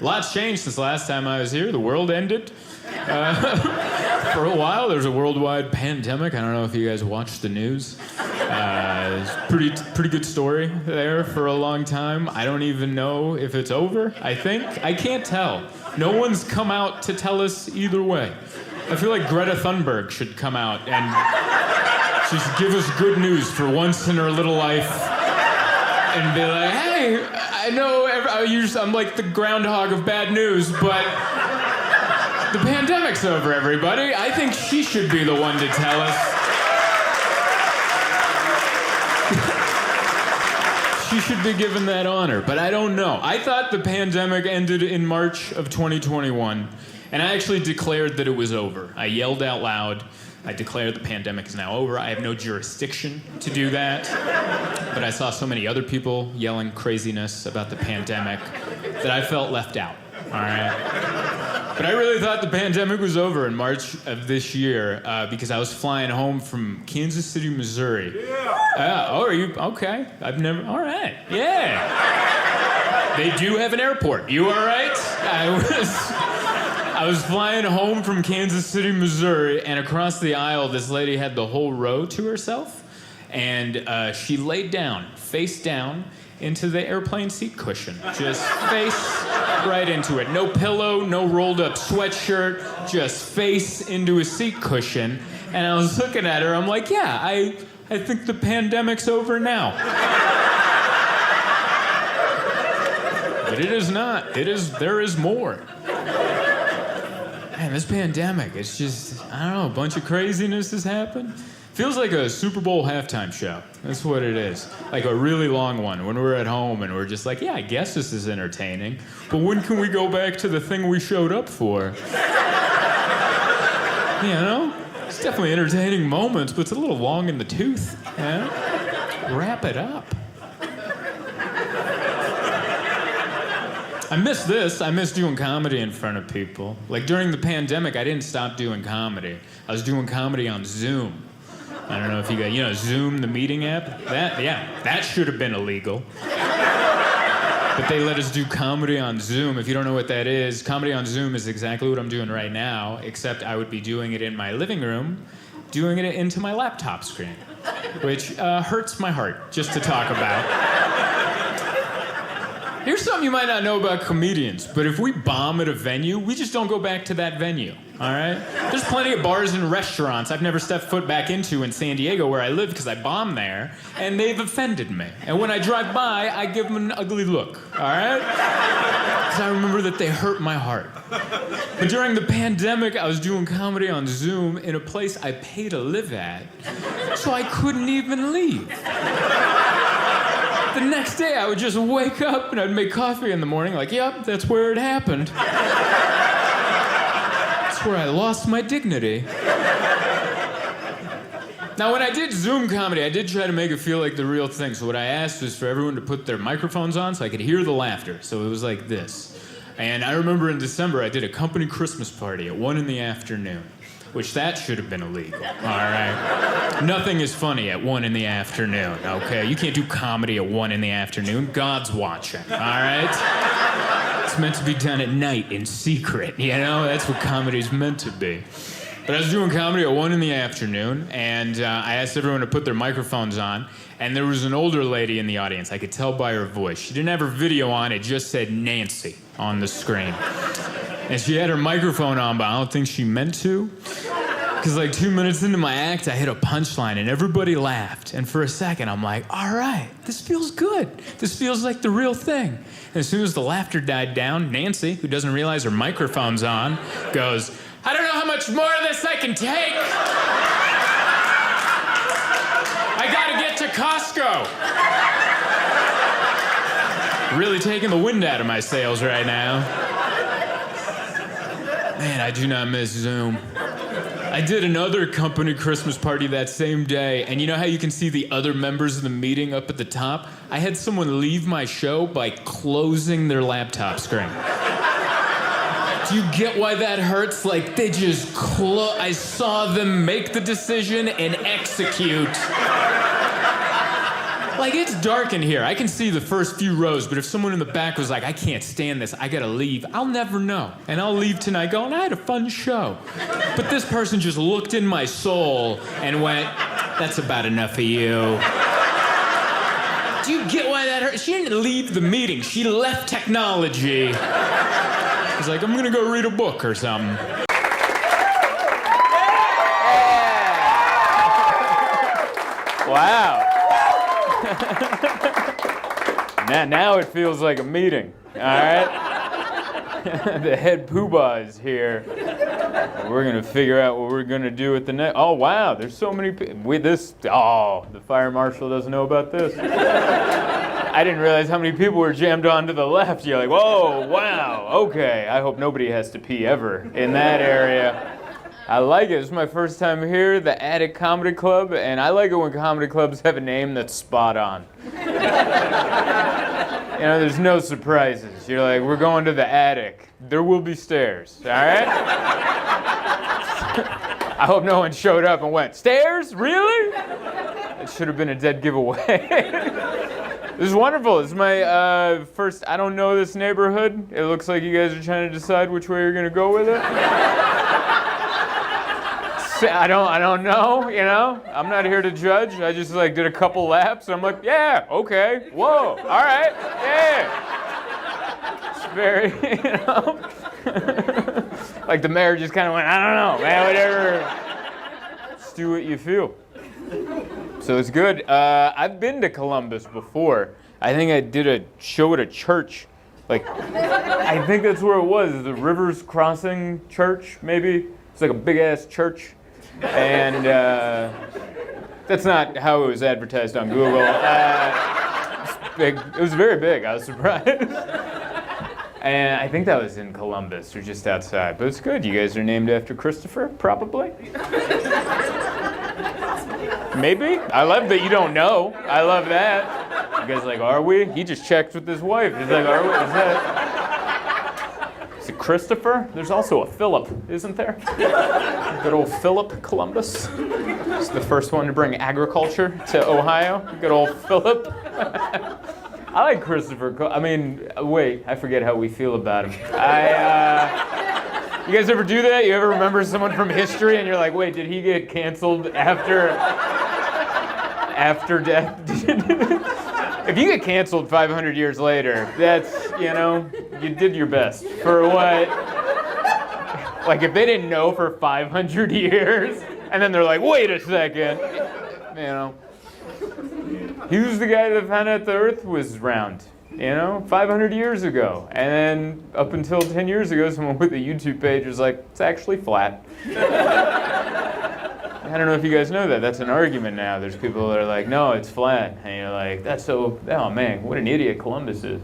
A lot's changed since the last time I was here. The world ended. For a while, there was a worldwide pandemic. I don't know if you guys watched the news. It's pretty good story there for a long time. I don't even know if it's over, I think. I can't tell. No one's come out to tell us either way. I feel like Greta Thunberg should come out and she should give us good news for once in her little life and be like, hey, I know I'm like the groundhog of bad news, but the pandemic's over, everybody. I think she should be the one to tell us. She should be given that honor, but I don't know. I thought the pandemic ended in March of 2021, and I actually declared that it was over. I yelled out loud. I declared the pandemic is now over. I have no jurisdiction to do that. But I saw so many other people yelling craziness about the pandemic that I felt left out, all right? But I really thought the pandemic was over in March of this year because I was flying home from Kansas City, Missouri. Yeah. Oh, are you? Okay. All right. Yeah. They do have an airport. You all right? I was flying home from Kansas City, Missouri, and across the aisle, this lady had the whole row to herself, and she laid down, face down, into the airplane seat cushion. Just face right into it. No pillow, no rolled up sweatshirt, just face into a seat cushion. And I was looking at her, I'm like, yeah, I think the pandemic's over now. But it is not. There is more. Man, this pandemic, it's just, I don't know, a bunch of craziness has happened. Feels like a Super Bowl halftime show. That's what it is. Like a really long one when we're at home and we're just like, yeah, I guess this is entertaining. But when can we go back to the thing we showed up for? You know? It's definitely entertaining moments, but it's a little long in the tooth. Yeah? Wrap it up. I miss this. I miss doing comedy in front of people. Like during the pandemic, I didn't stop doing comedy. I was doing comedy on Zoom. I don't know if you guys, Zoom, the meeting app? That should have been illegal. But they let us do comedy on Zoom. If you don't know what that is, comedy on Zoom is exactly what I'm doing right now, except I would be doing it in my living room, doing it into my laptop screen, which hurts my heart just to talk about. Here's something you might not know about comedians, but if we bomb at a venue, we just don't go back to that venue, all right? There's plenty of bars and restaurants I've never stepped foot back into in San Diego where I live because I bombed there, and they've offended me. And when I drive by, I give them an ugly look, all right? Because I remember that they hurt my heart. But during the pandemic, I was doing comedy on Zoom in a place I pay to live at, so I couldn't even leave. The next day, I would just wake up and I'd make coffee in the morning, like, yep, that's where it happened. That's where I lost my dignity. Now, when I did Zoom comedy, I did try to make it feel like the real thing. So what I asked was for everyone to put their microphones on so I could hear the laughter. So it was like this. And I remember in December, I did a company Christmas party at 1 p.m, which that should have been illegal, all right? Nothing is funny at 1 p.m, okay? You can't do comedy at 1 p.m. God's watching, all right? It's meant to be done at night in secret, you know? That's what comedy's meant to be. But I was doing comedy at 1 p.m, and I asked everyone to put their microphones on, and there was an older lady in the audience. I could tell by her voice. She didn't have her video on, it just said Nancy on the screen. And she had her microphone on, but I don't think she meant to. Because like 2 minutes into my act, I hit a punchline and everybody laughed. And for a second, I'm like, all right, this feels good. This feels like the real thing. And as soon as the laughter died down, Nancy, who doesn't realize her microphone's on, goes, I don't know how much more of this I can take. I gotta get to Costco. Really taking the wind out of my sails right now. Man, I do not miss Zoom. I did another company Christmas party that same day, and you know how you can see the other members of the meeting up at the top? I had someone leave my show by closing their laptop screen. Do you get why that hurts? Like, they just I saw them make the decision and execute. Like, it's dark in here. I can see the first few rows, but if someone in the back was like, I can't stand this, I gotta leave, I'll never know. And I'll leave tonight going, I had a fun show. But this person just looked in my soul and went, that's about enough of you. Do you get why that hurt? She didn't leave the meeting. She left technology. She's like, I'm gonna go read a book or something. Wow. Now it feels like a meeting, all right? The head poobah is here. We're gonna figure out what we're gonna do with the next. Oh, wow, there's so many people. The fire marshal doesn't know about this. I didn't realize how many people were jammed on to the left. You're like, whoa, wow, okay. I hope nobody has to pee ever in that area. I like it. This is my first time here, the Attic Comedy Club, and I like it when comedy clubs have a name that's spot on. You know, there's no surprises. You're like, we're going to the attic. There will be stairs, all right? I hope no one showed up and went, stairs? Really? It should have been a dead giveaway. This is wonderful. This is my first, I don't know this neighborhood. It looks like you guys are trying to decide which way you're going to go with it. I don't know, you know? I'm not here to judge. I just did a couple laps and I'm like, yeah, okay, whoa, all right, yeah. It's very, you know? Like the mayor just kind of went, I don't know, man, whatever. Just do what you feel. So it's good. I've been to Columbus before. I think I did a show at a church. I think that's where it was, the Rivers Crossing Church, maybe. It's like a big-ass church. And that's not how it was advertised on Google. It's big. It was very big. I was surprised. And I think that was in Columbus or just outside. But it's good. You guys are named after Christopher, probably. Maybe. I love that you don't know. I love that. You guys are like, are we? He just checked with his wife. He's like, are we? Is that? Is it Christopher? There's also a Philip, isn't there? Good old Philip Columbus. He's the first one to bring agriculture to Ohio. Good old Philip. I like Christopher. Wait, I forget how we feel about him. You guys ever do that? You ever remember someone from history and you're like, wait, did he get canceled after death? If you get canceled 500 years later, that's, you did your best. For what? Like, if they didn't know for 500 years, and then they're like, wait a second, he was the guy that found out the Earth was round, 500 years ago. And then up until 10 years ago, someone with a YouTube page was like, it's actually flat. I don't know if you guys know that. That's an argument now. There's people that are like, no, it's flat. And you're like, that's so, oh man, what an idiot Columbus is.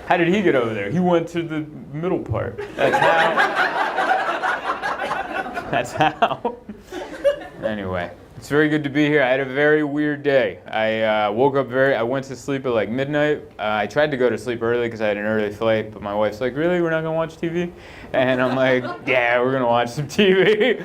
How did he get over there? He went to the middle part. That's how. That's how. Anyway, it's very good to be here. I had a very weird day. I woke up I went to sleep at midnight. I tried to go to sleep early because I had an early flight, but my wife's like, really? We're not going to watch TV? And I'm like, yeah, we're going to watch some TV.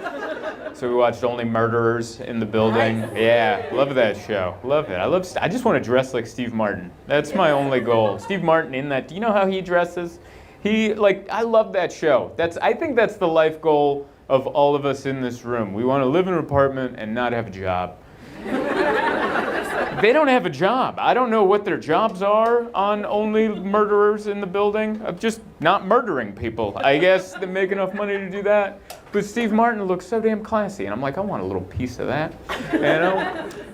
So we watched Only Murderers in the Building. Nice. Yeah, love that show. Love it. I just want to dress like Steve Martin. That's my only goal. Steve Martin in that. Do you know how he dresses? I love that show. I think that's the life goal of all of us in this room. We want to live in an apartment and not have a job. They don't have a job. I don't know what their jobs are on Only Murderers in the Building. Of just not murdering people. I guess they make enough money to do that. But Steve Martin looks so damn classy. And I'm like, I want a little piece of that.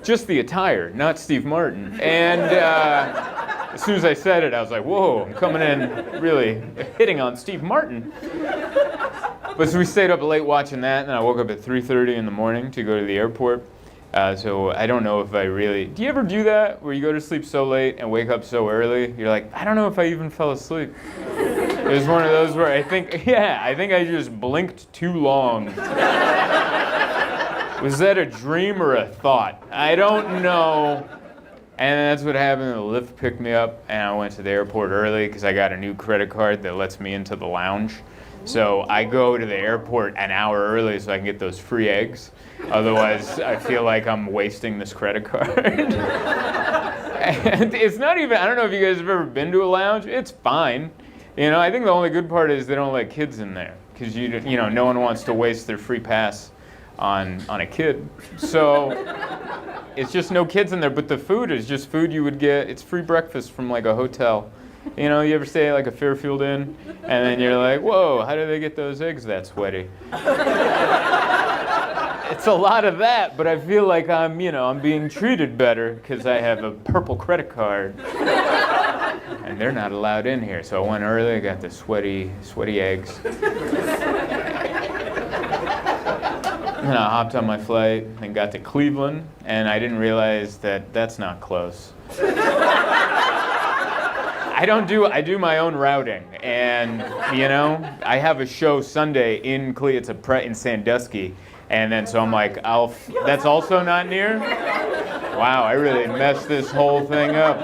Just the attire, not Steve Martin. And as soon as I said it, I was like, whoa, I'm coming in really hitting on Steve Martin. But so we stayed up late watching that, and then I woke up at 3:30 in the morning to go to the airport. So I don't know if I really... Do you ever do that, where you go to sleep so late and wake up so early? You're like, I don't know if I even fell asleep. It was one of those where I think I just blinked too long. Was that a dream or a thought? I don't know. And that's what happened. The Lyft picked me up, and I went to the airport early because I got a new credit card that lets me into the lounge. So I go to the airport an hour early so I can get those free eggs. Otherwise, I feel like I'm wasting this credit card. And it's not even, I don't know if you guys have ever been to a lounge. It's fine. I think the only good part is they don't let kids in there. Because, no one wants to waste their free pass on a kid. So it's just no kids in there. But the food is just food you would get. It's free breakfast from like a hotel. You ever stay at like a Fairfield Inn? And then you're like, whoa, how do they get those eggs that sweaty? It's a lot of that, but I feel like I'm being treated better because I have a purple credit card. And they're not allowed in here. So I went early, I got the sweaty eggs. And I hopped on my flight and got to Cleveland, and I didn't realize that that's not close. I do my own routing, and I have a show Sunday in in Sandusky, and then so I'm like, that's also not near? Wow, I really messed this whole thing up.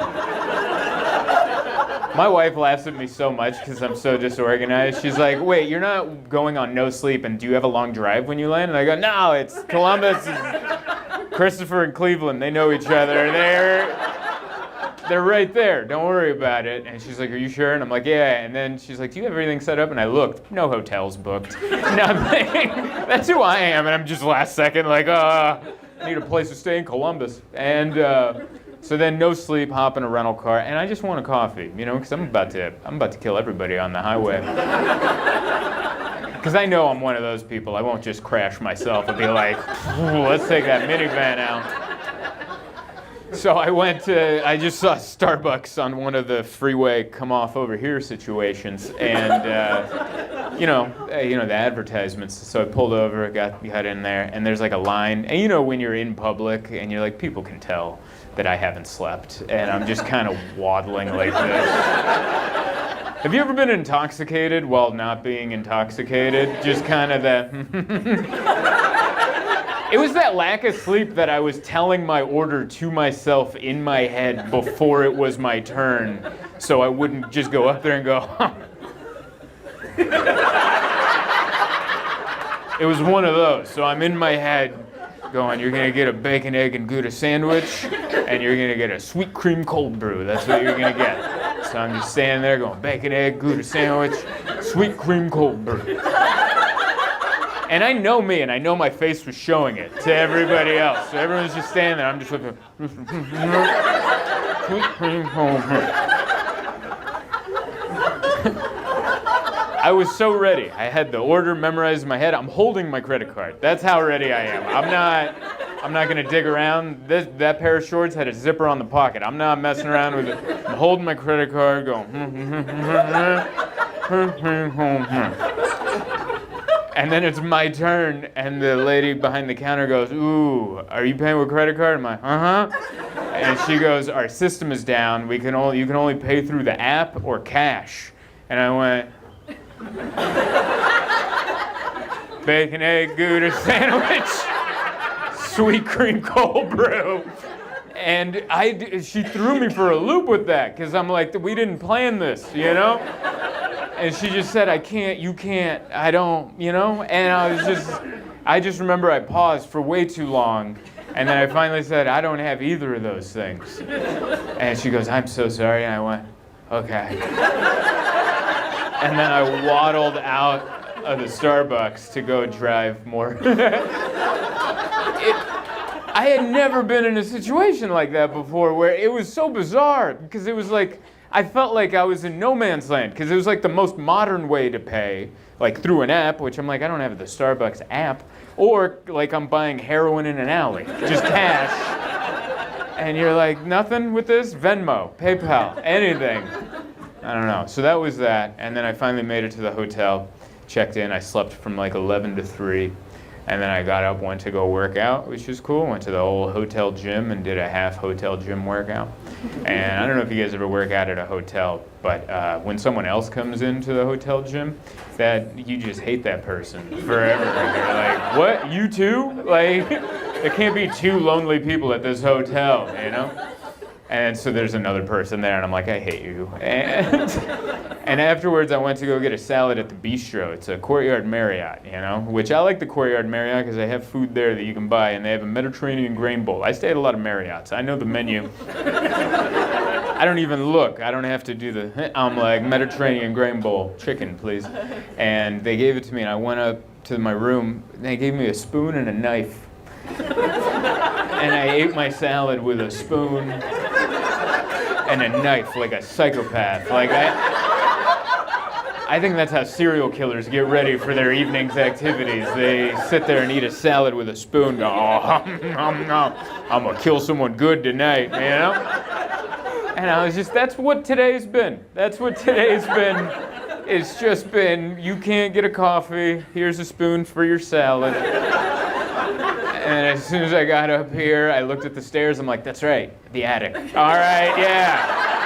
My wife laughs at me so much because I'm so disorganized. She's like, wait, you're not going on no sleep, and do you have a long drive when you land? And I go, no, it's Columbus, Christopher and Cleveland, they know each other. They're right there. Don't worry about it. And she's like, are you sure? And I'm like, yeah. And then she's like, do you have everything set up? And I looked. No hotels booked. Nothing. That's who I am. And I'm just last second like, I need a place to stay in Columbus. And so then no sleep, hop in a rental car. And I just want a coffee, because I'm about to kill everybody on the highway. Because I know I'm one of those people. I won't just crash myself and be like, let's take that minivan out. So I just saw Starbucks on one of the freeway come off over here situations, and the advertisements. So I pulled over, got in there, and there's like a line. And when you're in public and you're like, people can tell that I haven't slept, and I'm just kind of waddling like this. Have you ever been intoxicated while not being intoxicated? Just kind of that. It was that lack of sleep that I was telling my order to myself in my head before it was my turn, so I wouldn't just go up there and go, huh. It was one of those. So I'm in my head going, you're going to get a bacon, egg, and Gouda sandwich, and you're going to get a sweet cream cold brew. That's what you're going to get. So I'm just standing there going, bacon, egg, Gouda sandwich, sweet cream cold brew. And I know me, and I know my face was showing it to everybody else. So everyone's just standing there. I'm just looking. I was so ready. I had the order memorized in my head. I'm holding my credit card. That's how ready I am. I'm not gonna dig around. That pair of shorts had a zipper on the pocket. I'm not messing around with it. I'm holding my credit card, going. And then it's my turn, and the lady behind the counter goes, ooh, are you paying with credit card? I'm like, uh-huh. And she goes, our system is down. You can only pay through the app or cash. And I went, bacon, egg, Gouda sandwich, sweet cream cold brew. And she threw me for a loop with that, because I'm like, we didn't plan this, And she just said, you can't, I don't, And I just remember I paused for way too long. And then I finally said, I don't have either of those things. And she goes, I'm so sorry. And I went, okay. And then I waddled out of the Starbucks to go drive more. I had never been in a situation like that before where it was so bizarre because it was like, I felt like I was in no man's land because it was like the most modern way to pay, like through an app, which I'm like, I don't have the Starbucks app, or like I'm buying heroin in an alley, just cash. And you're like, nothing with this? Venmo, PayPal, anything. I don't know. So that was that. And then I finally made it to the hotel, checked in. I slept from like 11 to 3. And then I got up, went to go work out, which was cool. Went to the old hotel gym and did a half hotel gym workout. And I don't know if you guys ever work out at a hotel, but when someone else comes into the hotel gym, that you just hate that person forever. You're like, what? You too? Like, there can't be two lonely people at this hotel, And so there's another person there, and I'm like, I hate you. And afterwards, I went to go get a salad at the Bistro. It's a Courtyard Marriott, you know, which I like the Courtyard Marriott because they have food there that you can buy, and they have a Mediterranean grain bowl. I stay at a lot of Marriotts. I know the menu. I don't even look. I don't have to do the, I'm like, Mediterranean grain bowl, chicken, please. And they gave it to me, and I went up to my room, and they gave me a spoon and a knife. And I ate my salad with a spoon and a knife like a psychopath. Like I think that's how serial killers get ready for their evening's activities. They sit there and eat a salad with a spoon, go, oh, I'm gonna kill someone good tonight, you know? And I was just, that's what today's been. That's what today's been. It's just been, you can't get a coffee, here's a spoon for your salad. And as soon as I got up here, I looked at the stairs, I'm like, that's right, the attic. All right, yeah.